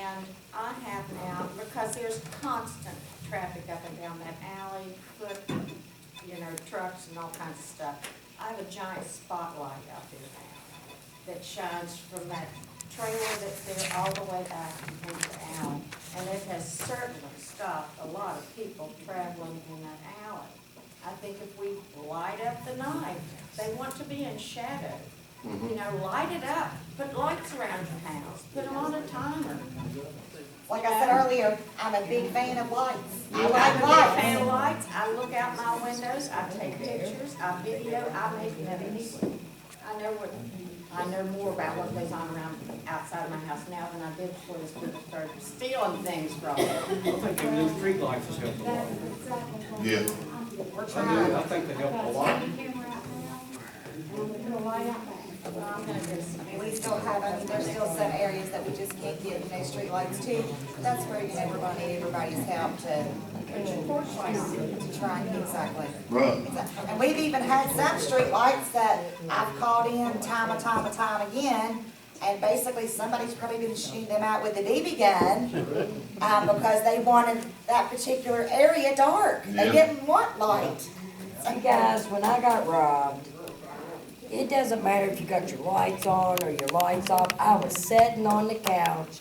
And I have now, because there's constant traffic up and down that alley, foot, trucks and all kinds of stuff. I have a giant spotlight out there now that shines from that trailer that's there all the way back into the alley. And it has certainly stopped a lot of people traveling in that alley. I think if we light up the night, they want to be in shadow. Light it up, put lights around your house, put them on a timer. Like I said earlier, I'm a big fan of lights. I I'm like a big lights. fan of lights. I look out my windows, I take pictures, I video, I make movies. I know more about what goes on around outside of my house now than I did before these people started stealing things from me. I think the new street lights has helped a lot. Yeah. We're trying. I think they help a lot. We still have, there's still some areas that we just can't get street lights to. That's where, we're gonna need everybody's help to try and, exactly. Right. And we've even had some street lights that I've called in time and time again, and basically somebody's probably been shooting them out with a BB gun, because they wanted that particular area dark. They didn't want light. See guys, when I got robbed, it doesn't matter if you got your lights on or your lights off. I was sitting on the couch,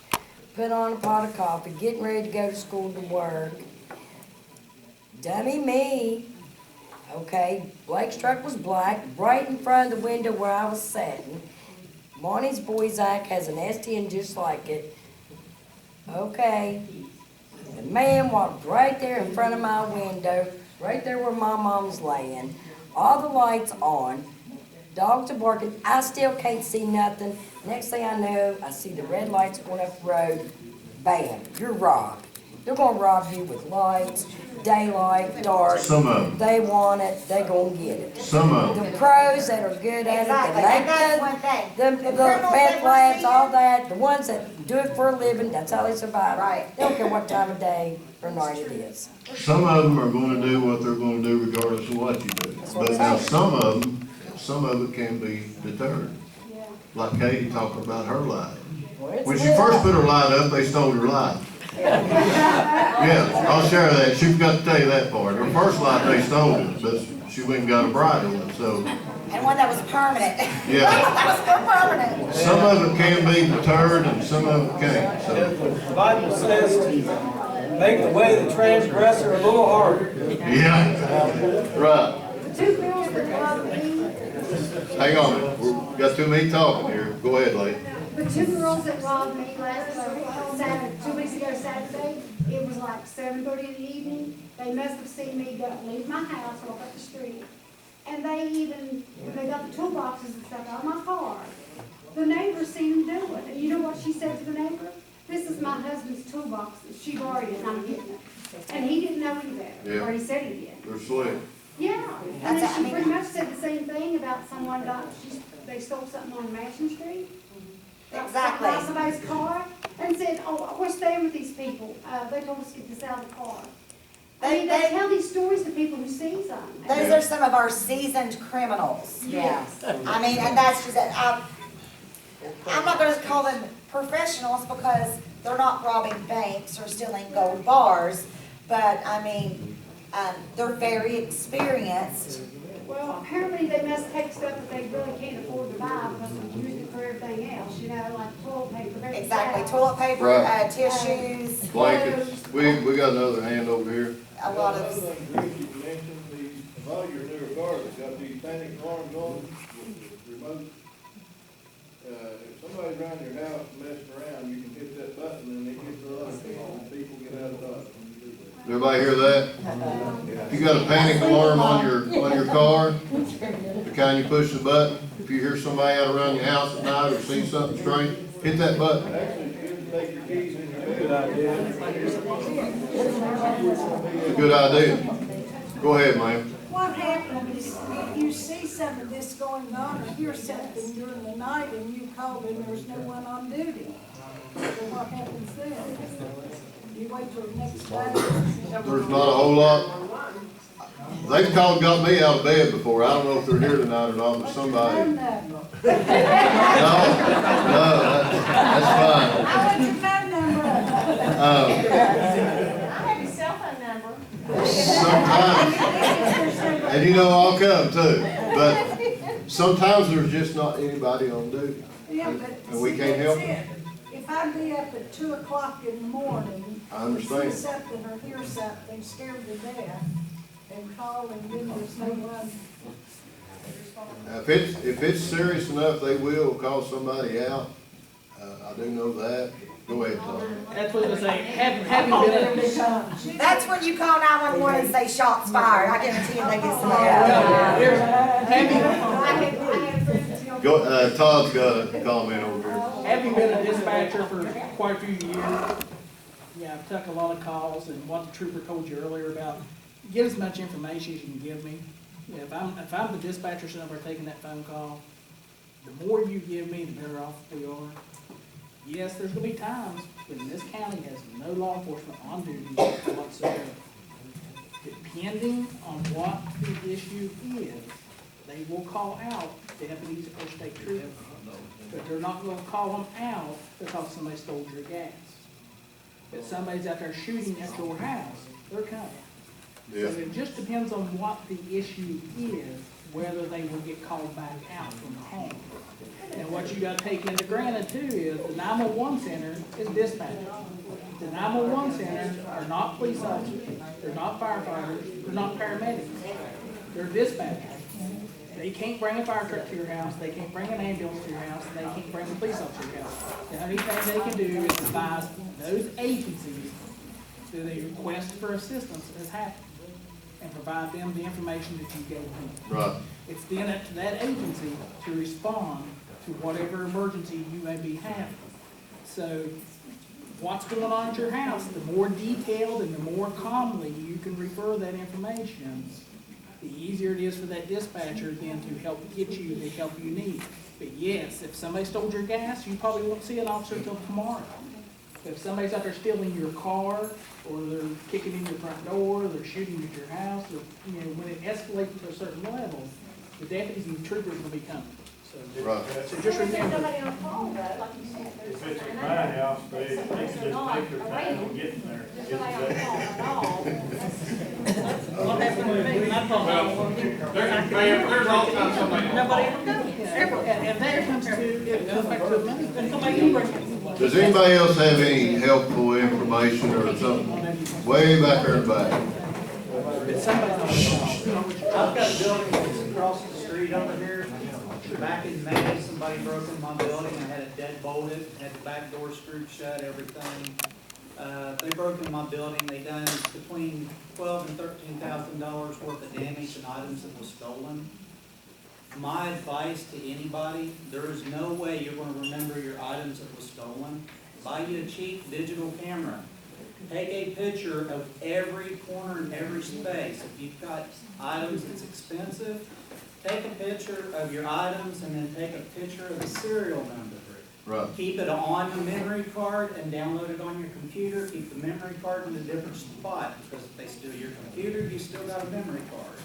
put on a pot of coffee, getting ready to go to school to work. Dummy me. Okay, Blake's truck was black, right in front of the window where I was sitting. Monty's boy Zach has an STN just like it. Okay. The man walked right there in front of my window, right there where my mom's laying. All the lights on. Dogs are barking. I still can't see nothing. Next thing I know, I see the red lights going up the road. Bam, you're robbed. They're gonna rob you with lights, daylight, dark. Some of them. They want it, they gonna get it. Some of them. The pros that are good at Exactly, it, and that's one thing. the criminals meth that we're labs, seeing- all that, the ones that do it for a living, that's how they survive. Right. They don't care what time of day or night it is. Some of them are gonna do what they're gonna do regardless of what you do. what But I'm now saying. some of it can be deterred. Like Katie talking about her light. Well, it's When she lit first up. put her light up, they stole her light. Yeah, I'll share that. She's got to tell you that part. Her first light, they stole it, but she went and got a bridle one, so, And one that was permanent. yeah. That was more permanent. Some of it can be deterred and some of it can't, so. The Bible says to make the way of the transgressor a little harder. Yeah, right. Two girls that love me, Hang on, we've got too many talking here. Go ahead, lady. the two girls that robbed me last Saturday, 2 weeks ago Saturday, it was like 7:30 in the evening. They must have seen me leave my house, walk up the street. And they got the toolboxes and stuff out of my car. The neighbor seen them do it. And you know what she said to the neighbor? This is my husband's toolbox. She borrowed it and I'm getting it. And he didn't know any better, or he said he did. They're slick. Yeah, and That's- I then she mean- pretty much said the same thing about someone they stole something on Madison Street. Exactly. Got somebody's car and said, oh, we're staying with these people. They told us to get this out of the car. I mean, they tell these stories to people who see them. Those are some of our seasoned criminals. Yes. I mean, and that's just, I'm not gonna call them professionals because they're not robbing banks or stealing gold bars, but I mean, they're very experienced. Well, apparently they must take stuff that they really can't afford to buy because they use it for everything else, like toilet paper. everything Exactly, else. toilet paper, Right. tissues, Blankets. We got another hand over here. a lot of, You mentioned the, all your newer cars have got these panic alarms on with remote. If somebody's around your house messing around, you can hit that button and it gets the alarm and people get out of Dodge when you do that. Everybody hear that? If you got a panic alarm on your car, the kind you push the button, if you hear somebody out around your house at night or see something strange, hit that button. Actually, it's good to take your keys in your bed. It's a good idea. Go ahead, ma'am. What happens if you see some of this going on or hear something during the night and you call and there's no one on duty? So what happens then? You wait till the next day? There's not a whole lot. They've called, got me out of bed before. I don't know if they're here tonight or not, but somebody. Phone No, number. no, that's fine. I want your phone number. I have your cell phone number. Sometimes, and you know I'll come too, but sometimes there's just not anybody on duty. Yeah, but And we see, can't help that's it. If I'd be up at 2 o'clock in the morning. I understand. See something or hear something, scared to death, and call and then there's no one. If it's serious enough, they will call somebody out. I do know that. Go ahead, Tom. That's what I was saying, have you been, That's when you call 911 and say shots fired. I guarantee you they get some. have you, I had a friend that's young. Go, Todd's got a comment over here. have you been a dispatcher for quite a few years? Yeah, I've took a lot of calls, and what the trooper told you earlier about, get as much information as you can give me. Yeah, if I'm the dispatcher sitting over taking that phone call, the more you give me, the better off we are. Yes, there's gonna be times when this county has no law enforcement on duty whatsoever. Depending on what the issue is, they will call out deputies or state troopers. But they're not gonna call them out because somebody stole your gas. If somebody's out there shooting at your house, they're coming. Yeah. So it just depends on what the issue is, whether they will get called back out from home. And what you gotta take into granted too is the 911 center is dispatch. The 911 center are not police officers, they're not firefighters, they're not paramedics. They're dispatchers. They can't bring a fire truck to your house, they can't bring an ambulance to your house, and they can't bring a police officer to your house. The only thing they can do is advise those agencies that a request for assistance has happened and provide them the information that you gave them. Right. It's then up to that agency to respond to whatever emergency you may be having. So what's going on at your house, the more detailed and the more calmly you can refer that information, the easier it is for that dispatcher then to help get you the help you need. But yes, if somebody stole your gas, you probably won't see an officer until tomorrow. If somebody's out there stealing your car, or they're kicking in your front door, they're shooting at your house, or, you know, when it escalates to a certain level, the deputies and the troopers will be coming. Right. So just remember, Somebody on the phone, though, like you said, there's. If it's at my house, they can just take their time on getting there. There's somebody on the phone at all. what happened to me? My phone. There's all kinds of somebody. And that comes to, it comes back to the money thing. Does anybody else have any helpful information or something way back there in the back? But somebody's on the phone. I've got a building that's across the street over here. Back in May, somebody broke in my building. I had it dead bolted, had the back door screwed shut, everything. They broke in my building. They done between $12,000 and $13,000 worth of damage and items that was stolen. My advice to anybody, there is no way you're going to remember your items that was stolen. Buy you a cheap digital camera. Take a picture of every corner and every space. If you've got items that's expensive, take a picture of your items and then take a picture of the serial number. Right. Keep it on the memory card and download it on your computer. Keep the memory card in a different spot, because if they steal your computer, you still got a memory card.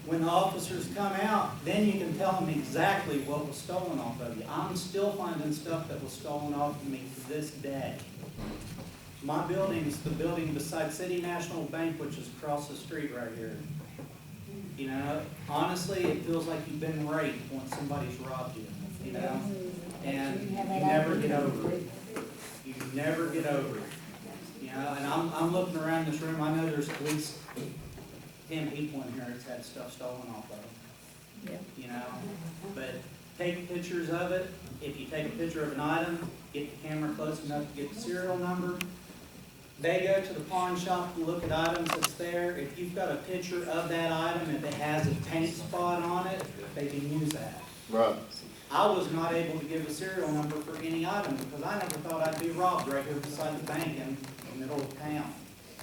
When the officers come out, then you can tell them exactly what was stolen off of you. I'm still finding stuff that was stolen off of me to this day. My building is the building beside City National Bank, which is across the street right here. You know, honestly, it feels like you've been raped once somebody's robbed you, you know? And you never get over it. You never get over it. You know, and I'm looking around this room, I know there's at least 10 people in here that's had stuff stolen off of them. You know, but take pictures of it. If you take a picture of an item, get the camera close enough to get the serial number. They go to the pawn shop to look at items that's there. If you've got a picture of that item, if it has a paint spot on it, they can use that. Right. I was not able to give a serial number for any item because I never thought I'd be robbed right here beside the bank in the middle of town,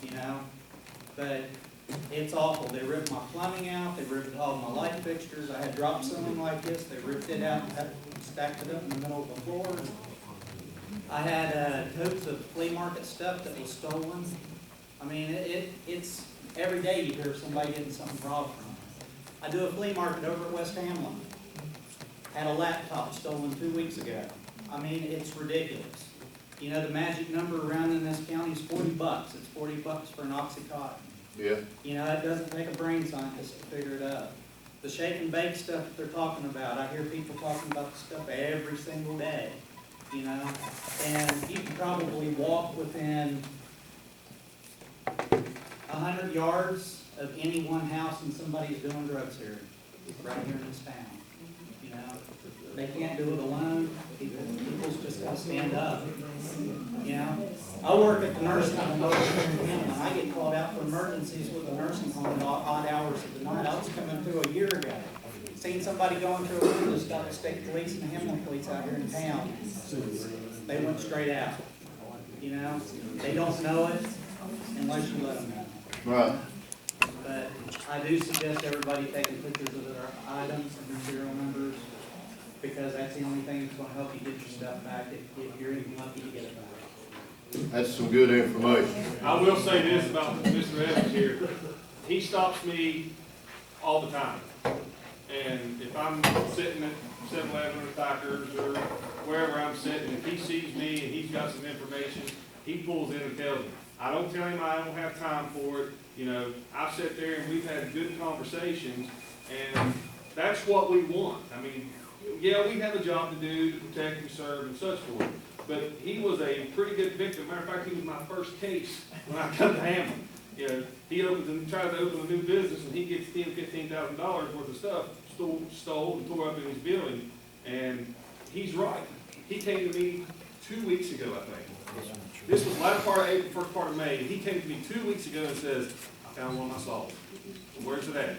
you know? But it's awful. They ripped my plumbing out. They ripped all my light fixtures. I had dropped something like this. They ripped it out and stacked it up in the middle of the floor. I had totes of flea market stuff that was stolen. I mean, it's every day you hear somebody getting something robbed from. I do a flea market over at West Hamlin. Had a laptop stolen 2 weeks ago. I mean, it's ridiculous. You know, the magic number around in this county is $40. It's $40 for an Oxycontin. Yeah, You know, it doesn't take a brain scientist to figure it out. The shake and bake stuff that they're talking about, I hear people talking about the stuff every single day, you know? And you can probably walk within 100 yards of any one house and somebody's doing drugs here, right here in this town, you know? They can't do it alone, people's just gotta stand up, you know? I work at the nursing home over here in Hamlin. I get called out for emergencies with the nursing home at odd hours of the night. I was coming through a year ago. Seen somebody going through a window, stopped the state police and the Hamlin police out here in town. They went straight out. You know, they don't know it unless you let them know. right. But I do suggest everybody taking pictures of their items and their serial numbers, because that's the only thing that's gonna help you get your stuff back if you're even lucky to get it back. That's some good information. I will say this about Mr. Evans here. He stops me all the time. And if I'm sitting at 7-Eleven or Thackers or wherever I'm sitting, if he sees me and he's got some information, he pulls in and tells me. I don't tell him I don't have time for it. You know, I've sat there and we've had good conversations, and that's what we want. I mean, yeah, we have a job to do to protect and serve and such forth. But he was a pretty good victim. Matter of fact, he was my first case when I come to Hamlin. You know, he tries to open a new business, and he gets $15,000 worth of stuff stole and tore up in his building. And he's right. He came to me 2 weeks ago, I think. This was latter part of April, first part of May. And he came to me 2 weeks ago and says, "I found one of my saws." Where's it at?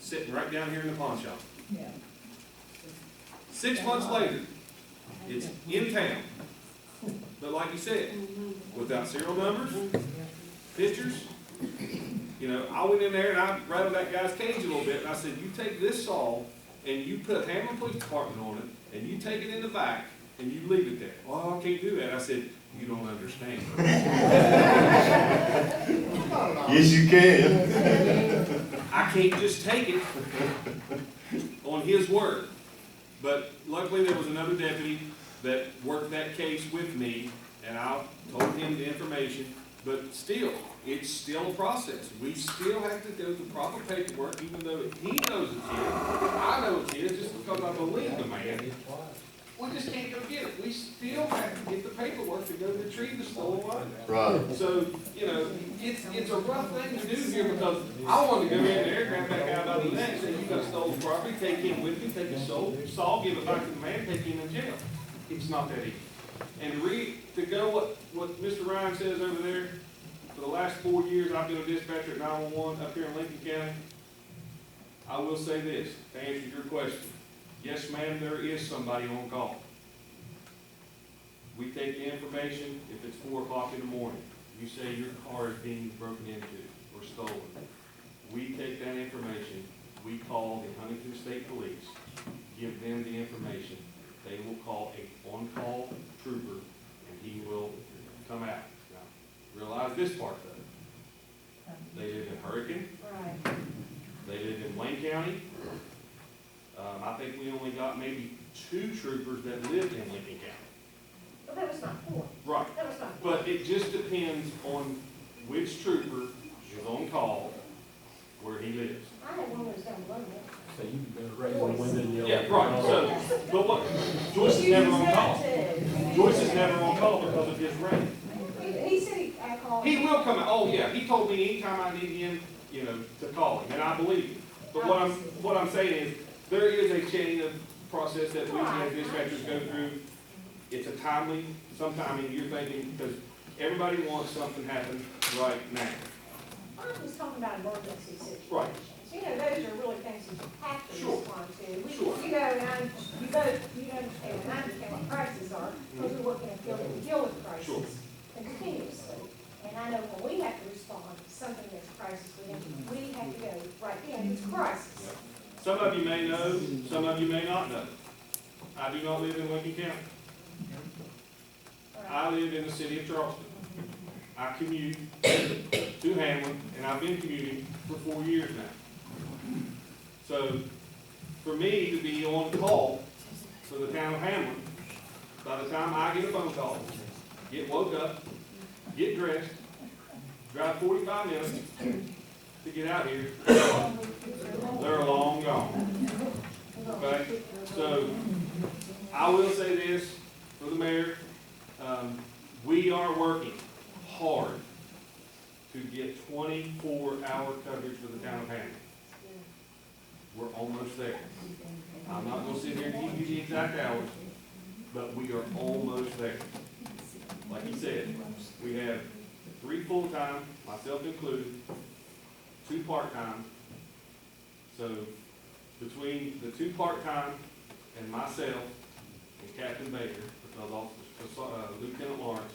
Sitting right down here in the pawn shop. 6 months later, it's in town. But like you said, without serial numbers, pictures, you know, I went in there and I rattled that guy's cage a little bit, and I said, "You take this saw and you put Hamlin Police Department on it, and you take it in the back and you leave it there." "Well, I can't do that." I said, "You don't understand." Yes, you can. I can't just take it on his word. But luckily there was another deputy that worked that case with me, and I told him the information. But still, it's still a process. We still have to do the proper paperwork, even though he knows it's his, I know it's his, just because I believe the man. We just can't go get it. We still have to get the paperwork to go retrieve the stolen item. Right. So, you know, it's a rough thing to do here, because I want to go in there, grab that guy by the neck, say, "You got stolen property, take him with me, take his saw, give it back to the man, take him in jail." It's not that easy. And to go what Mr. Ryan says over there, for the last 4 years I've been a dispatcher at 911 up here in Lincoln County, I will say this, to answer your question. Yes, ma'am, there is somebody on call. We take the information if it's 4 o'clock in the morning. You say your car is being broken into or stolen. We take that information, we call the Huntington State Police, give them the information. They will call a on-call trooper, and he will come out. Now, realize this part though. They live in Hurricane. Right. They live in Wayne County. I think we only got maybe 2 troopers that lived in Lincoln County. But that was not four. Right. That was not. But it just depends on which trooper is on call, where he lives. I had one that was down below me. So you better raise the window and yell. Yeah, right, so, but what, Joyce is never on call. Joyce is never on call because of his rank. He said I called. He will come out, oh yeah, he told me anytime I need him, you know, to call him, and I believe him. But what I'm saying is, there is a chain of process that we as dispatchers go through. It's a timely, sometimes you're thinking, because everybody wants something to happen right now. I was talking about emergency situations. Right. You know, those are really things you have to Sure. respond to. Sure. You know, and you understand, and I understand what crises are, because we work in a field that we deal with crises. Sure. Continuously. And I know when we have to respond to something that's a crisis, we have to go right then, it's a crisis. Some of you may know, some of you may not know. I do not live in Lincoln County. I live in the city of Charleston. I commute to Hamlin, and I've been commuting for 4 years now. So, for me to be on call for the town of Hamlin, by the time I get a phone call, get woke up, get dressed, drive 45 minutes to get out here, they're long gone. Okay? So, I will say this for the mayor, we are working hard to get 24-hour coverage for the town of Hamlin. We're almost there. I'm not gonna sit here and give you the exact hours, but we are almost there. Like he said, we have 3 full-time, myself included, 2 part-time. So between the 2 part-time and myself and Captain Baker, because Lieutenant Lawrence,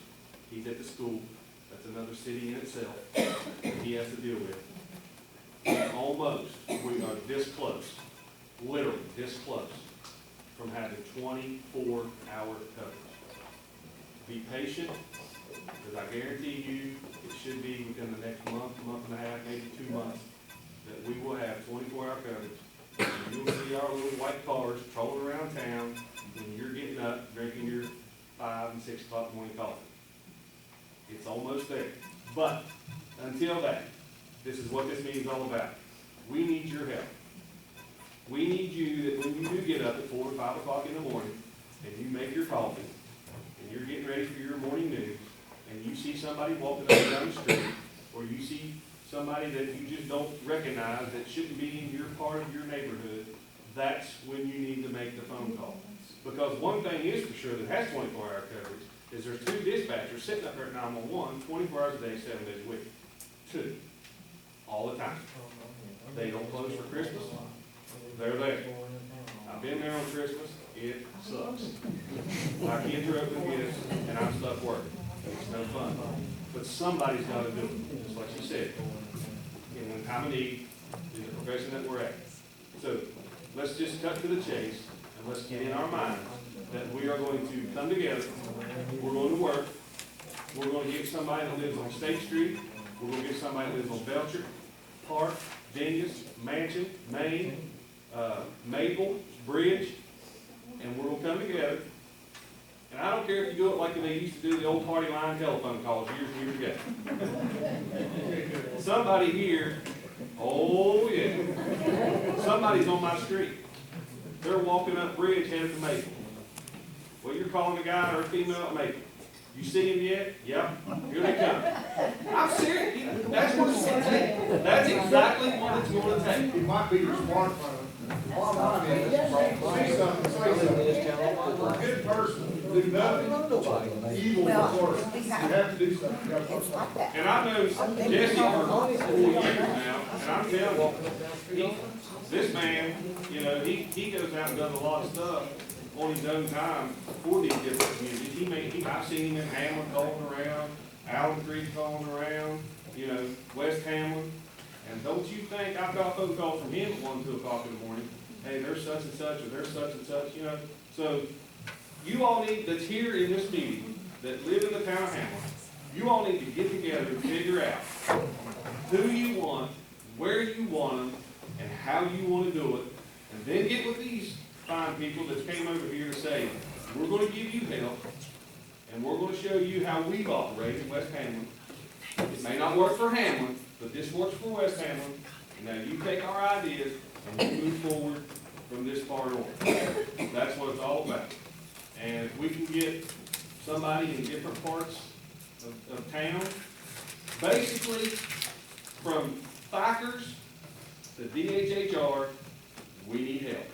he's at the school, that's another city in itself that he has to deal with. We are this close, literally this close, from having 24-hour coverage. Be patient, because I guarantee you, it should be within the next month and a half, maybe 2 months, that we will have 24-hour coverage. And you'll see our little white cars trolling around town when you're getting up, drinking your 5 and 6 o'clock morning coffee. It's almost there. But until that, this is what this meeting's all about. We need your help. We need you that when you do get up at 4 or 5 o'clock in the morning and you make your coffee and you're getting ready for your morning news and you see somebody walking up and down the street, or you see somebody that you just don't recognize that shouldn't be in your part of your neighborhood, that's when you need to make the phone call. Because one thing is for sure that has 24-hour coverage is there's 2 dispatchers sitting up there at 911 24 hours a day, 7 days a week. 2. All the time. They don't close for Christmas. They're there. I've been there on Christmas. It sucks. My kids are opening gifts and I'm stuck working. It's no fun. But somebody's got to do it, just like you said. And when time of need is the profession that we're at. So let's just cut to the chase and let's get in our minds that we are going to come together. We're going to work. We're going to get somebody that lives on State Street. We're going to get somebody that lives on Belcher, Park, Denius, Mansion, Maine, Maple, Bridge, and we're going to come together. And I don't care if you do it like they used to do the old party line telephone calls years and years ago. Somebody here, oh yeah, somebody's on my street. They're walking up Bridge headed to Maple. Well, you're calling a guy or a female at Maple. You see him yet? Yep. Here they come. I'm serious. That's what it's going to take. That's exactly what it's going to take. It might be your smartphone. Bottom line is, say something, say something. For a good person, do nothing. Evil before us. You have to do something. You gotta It's like that. And I've known Jesse for 4 years now, and I'm telling you, this man, you know, he goes out and does a lot of stuff on his own time for these different communities. I've seen him in Hamlin calling around, Allen Creek calling around, you know, West Hamlin. And don't you think, I've got a phone call from him at 1, 2 o'clock in the morning, hey, there's such and such, or there's such and such, you know. So you all need, that's here in this meeting, that live in the town of Hamlin, you all need to get together and figure out who you want, where you want them, and how you want to do it. And then get with these fine people that came over here to say, we're going to give you help, and we're going to show you how we've operated in West Hamlin. It may not work for Hamlin, but this works for West Hamlin. And now you take our ideas and we move forward from this part on. That's what it's all about. And if we can get somebody in different parts of town, basically from Thikers to DHHR, we need help.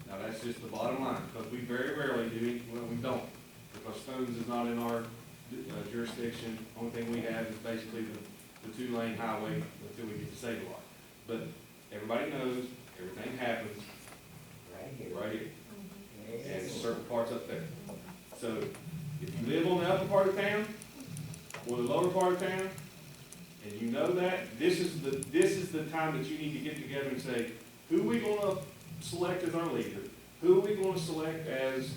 Now that's just the bottom line, because we very rarely do, well, we don't, because Stones is not in our jurisdiction. Only thing we have is basically the 2-lane highway until we get to Save a Lot. But everybody knows everything happens right here. And certain parts up there. So if you live on the upper part of town or the lower part of town, and you know that, this is the time that you need to get together and say, who are we going to select as our leader? Who are we going to select as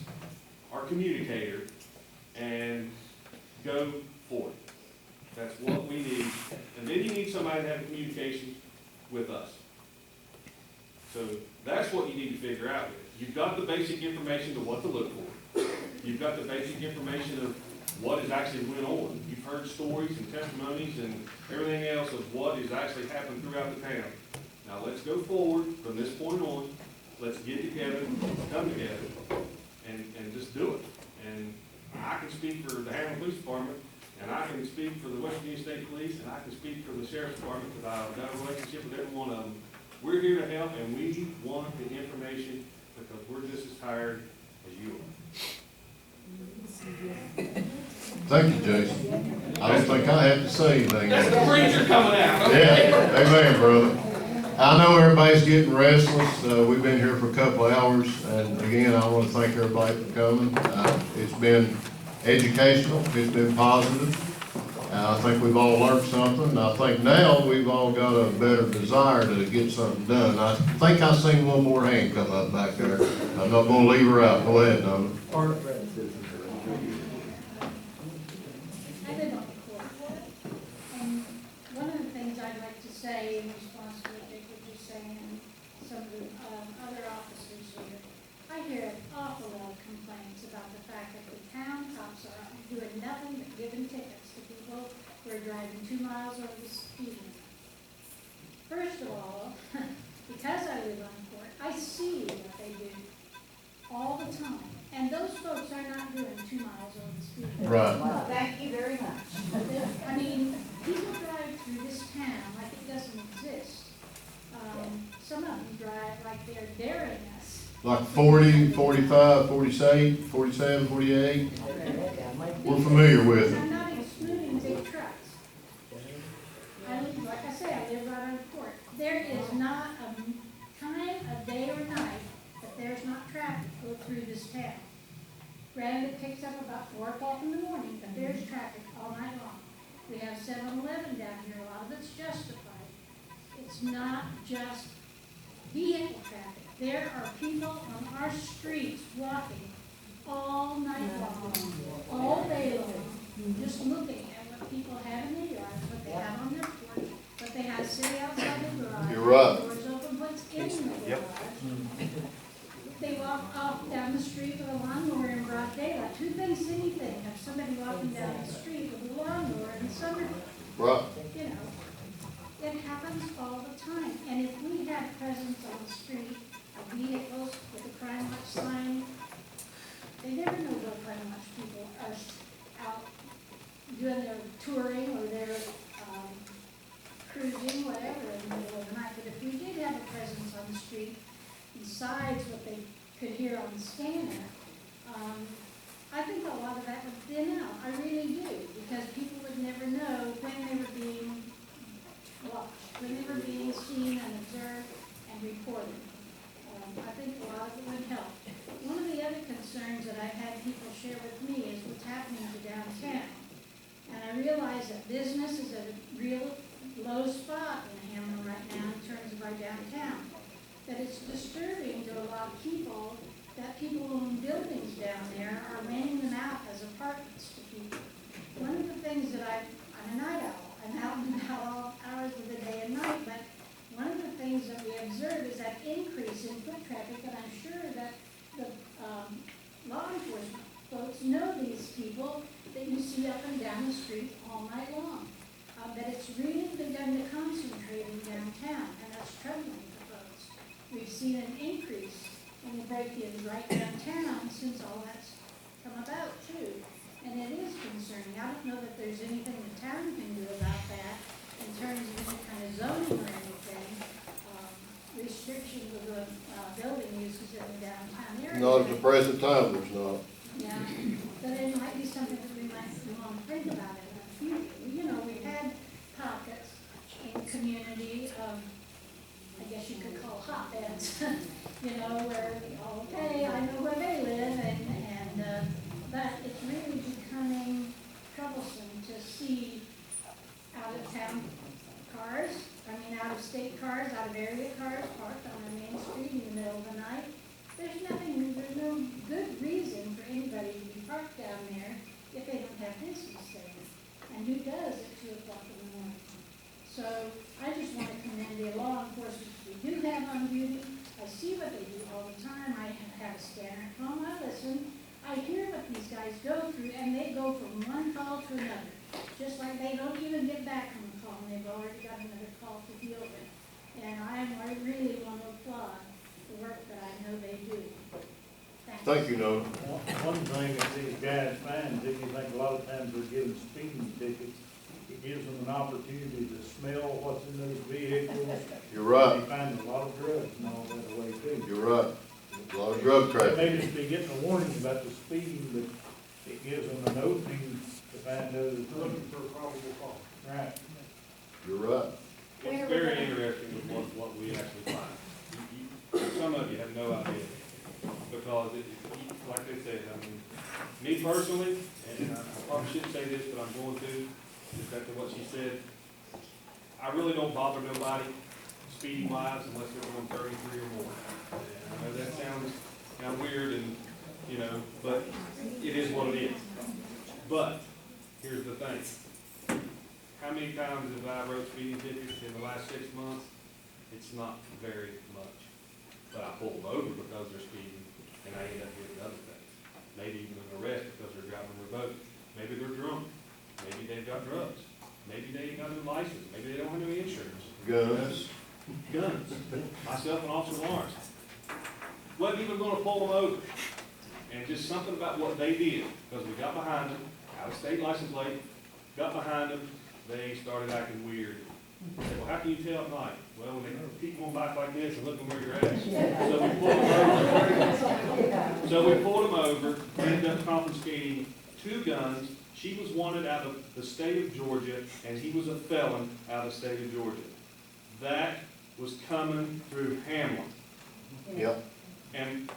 our communicator? And go for it. That's what we need. And then you need somebody to have communication with us. So that's what you need to figure out. You've got the basic information to what to look for. You've got the basic information of what has actually went on. You've heard stories and testimonies and everything else of what is actually happened throughout the town. Now, let's go forward from this point on. Let's get together, come together, and just do it. And I can speak for the Hamlin Police Department, and I can speak for the West Virginia State Police, and I can speak for the Sheriff's Department, because I've got a relationship with every one of them. We're here to help, and we want the information, because we're just as tired as you are. Thank you, Jason. I don't think I have to say anything. That's the preacher coming out. Yeah, amen, brother. I know everybody's getting restless. We've been here for a couple of hours, and again, I want to thank everybody for coming. It's been educational, it's been positive. I think we've all learned something. I think now we've all got a better desire to get something done. I think I seen one more hand come up back there. I'm not gonna leave her out. Go ahead, Donna. I live on the court, and one of the things I'd like to say in response to what Dick was just saying, and some of the other officers here, I hear an awful lot of complaints about the fact that the town cops are doing nothing but giving tickets to people who are driving 2 miles over the speed limit. First of all, because I live on the court, I see what they do all the time. And those folks are not doing 2 miles over the speed limit. Right. Thank you very much. I mean, people drive through this town like it doesn't exist. Some of them drive like they're daring us. Like 40, 45, 47, 47, 48. We're familiar with it. I'm not excluding big trucks. Like I say, I live right on the court. There is not a time, a day or night that there's not traffic go through this town. Granted, it picks up about 4 o'clock in the morning, but there's traffic all night long. We have 7-Eleven down here, a lot of it's justified. It's not just vehicle traffic. There are people on our streets walking all night long, all day long, just looking at what people have in their yards, what they have on their porch, what they have sitting outside the garage. You're right. Doors open, what's in the garage. They walk off down the street with a lawnmower in broad daylight. Who thinks anything of somebody walking down the street with a lawnmower in the summer? Right. You know, it happens all the time. And if we had presence on the street of vehicles with a crime watch sign, they never know what crime watch people are out doing their touring or their cruising, whatever, in the middle of the night. But if we did have a presence on the street, besides what they could hear on the scanner, I think a lot of that would thin out. I really do, because people would never know when they were being watched, when they were being seen and observed and reported. I think a lot of it would help. One of the other concerns that I've had people share with me is what's happening to downtown. And I realize that business is at a real low spot in Hamlin right now in terms of our downtown. That it's disturbing to a lot of people that people who own buildings down there are renting them out as apartments to people. One of the things that I'm a night owl. I'm out and about all hours of the day and night, but one of the things that we observe is that increase in foot traffic, and I'm sure that the law enforcement folks know these people that you see up and down the street all night long. That it's really begun to concentrate in downtown, and that's troubling for folks. We've seen an increase in the break-ins right downtown since all that's come about too. And it is concerning. I don't know that there's anything the town can do about that in terms of any kind of zoning or anything, restrictions of the building uses in the downtown area. Not at the present time, there's not. Yeah, but it might be something that we might want to think about in the future. You know, we've had pockets in community of, I guess you could call hotbeds, you know, where, okay, I know where they live, but it's really becoming troublesome to see out-of-town cars, out-of-state cars, out-of-area cars parked on the main street in the middle of the night. There's no good reason for anybody to be parked down there if they don't have business there. And who does at 2 o'clock in the morning? So I just want to commend the law enforcement we do have on duty. I see what they do all the time. I have a scanner at home. I listen. I hear what these guys go through, and they go from one call to another. Just like they don't even get back from a call, and they've already got another call to deal with. And I really want to applaud the work that I know they do. Thank you, Noah. One thing that these guys find, if you think a lot of times they're given speeding tickets, it gives them an opportunity to smell what's in those vehicles. You're right. They find a lot of drugs and all that away too. You're right. A lot of drug They traffic. may just be getting a warning about the speeding, but it gives them an opening to find those. Looking for a probable cause. Right. You're right. It's very interesting with what we actually find. Some of you have no idea, because like they said, I mean, me personally, and I probably shouldn't say this, but I'm going to, just after what she said, I really don't bother nobody speeding wise unless they're going 33 or more. And I know that sounds kind of weird and, you know, but it is what it is. But, here's the thing. How many times have I wrote speeding tickets in the last 6 months? It's not very much. But I pull them over because they're speeding, and I end up getting other things. Maybe even an arrest because they're driving revoked. Maybe they're drunk. Maybe they've got drugs. Maybe they ain't got no license. Maybe they don't have any insurance. Guns. Guns. Myself and Officer Lawrence. Wasn't even gonna pull them over. And just something about what they did, because we got behind them, out of state license plate, got behind them, they started acting weird. I said, well, how can you tell at night? Well, when they keep going back like this and looking where you're at. So we pulled them over, ended up confiscating 2 guns. She was wanted out of the state of Georgia, and he was a felon out of the state of Georgia. That was coming through Hamlin. Yep. And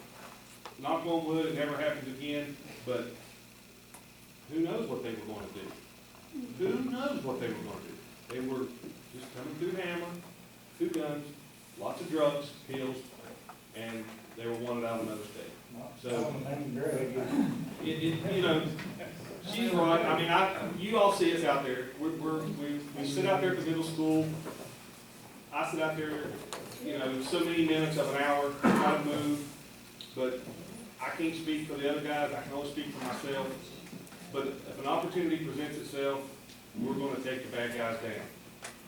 knock on wood, it never happens again, but who knows what they were going to do? Who knows what they were going to do? They were just coming through Hamlin, 2 guns, lots of drugs, pills, and they were wanted out of another state. So, you know, she's right. I mean, you all see us out there. We sit out there at the middle school. I sit out there, you know, so many minutes of an hour, try to move, but I can't speak for the other guys. I can only speak for myself. But if an opportunity presents itself, we're going to take the bad guys down.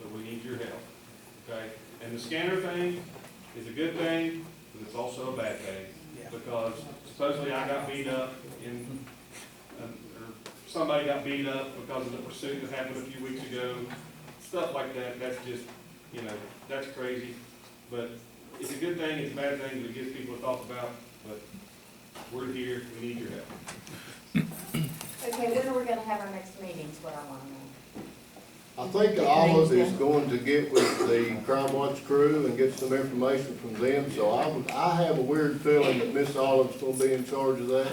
But we need your help, okay? And the scanner thing is a good thing, but it's also a bad thing. Because supposedly I got beat up or somebody got beat up because of the pursuit that happened a few weeks ago. Stuff like that, that's just, you know, that's crazy. But it's a good thing, it's a bad thing, but it gives people to talk about. But we're here, we need your help. Okay, when are we gonna have our next meeting, is what I wanna know. I think Olive is going to get with the Crime Watch crew and get some information from them, so I have a weird feeling that Miss Olive's gonna be in charge of that.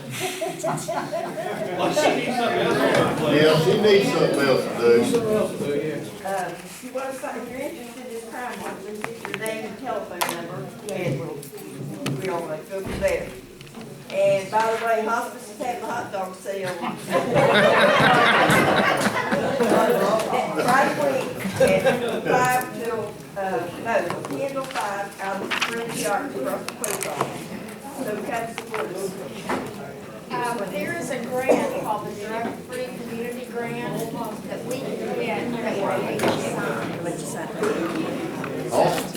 Well, she needs something else on her plate. Yeah, she needs something else to do. You want to, if you're interested in Crime Watchers, get your name and telephone number, and we'll go from there. And by the way, hospice is having a hot dog sale. Right week, at 5 till, 10 till 5, out of the French Yard across the playground. So come support us. There is a grant called the Drug Free Community Grant that we can get, that we're able to sign. Awesome.